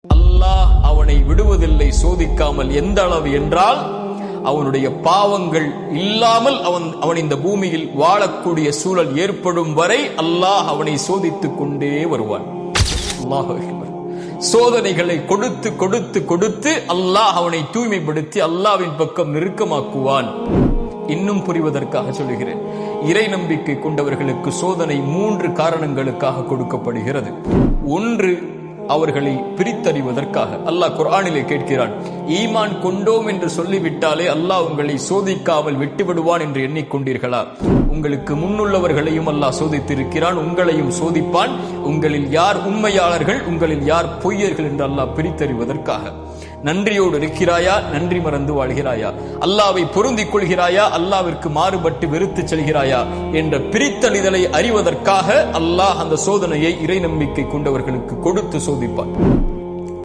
அல்லாஹ் அவனை விடுவதில்லை சோதிக்காமல். எந்த அளவு என்றால், அவனுடைய பாவங்கள் இல்லாமல் அவன் இந்த பூமியில் வாழக்கூடிய சூழல் ஏற்படும் வரை அல்லாஹ் அவனை சோதித்துக் கொண்டே வருவான். அல்லாஹ் சோதனைகளை கொடுத்து கொடுத்து கொடுத்து அல்லாஹ் அவனை தூய்மைப்படுத்தி அல்லாஹ்வின் பக்கம் நெருக்கமாக்குவான். இன்னும் புரிவதற்காக சொல்லுகிறேன், இறை நம்பிக்கை கொண்டவர்களுக்கு சோதனை 3 காரணங்களுக்காக கொடுக்கப்படுகிறது. ஒன்று, அவர்களை பிரித்தறிவதற்காக. அல்லாஹ் குர்ஆனிலே கேட்கிறான், ஈமான் கொண்டோம் என்று சொல்லிவிட்டாலே அல்லாஹ் உங்களை சோதிக்காமல் விட்டுவிடுவான் என்று எண்ணிக்கொண்டீர்களா? உங்களுக்கு முன்னுள்ளவர்களையும் அல்லாஹ் சோதித்திருக்கிறான், உங்களையும் சோதிப்பான். உங்களில் யார் உண்மையாளர்கள், உங்களில் யார் பொய்யர்கள் என்று அல்லாஹ் பிரித்தறிவதற்காக. நன்றியோடு இருக்கிறாயா, நன்றி மறந்து வாழ்கிறாயா? அல்லாஹ்வை பொருந்திக் கொள்கிறாயா, அல்லாஹ்விற்கு மாறுபட்டு வெறுத்து செல்கிறாயா என்ற பிரித்தறிதலை அறிவதற்காக அல்லாஹ் அந்த சோதனையை இறை நம்பிக்கை கொண்டவர்களுக்கு கொடுத்து சோதிப்பான்.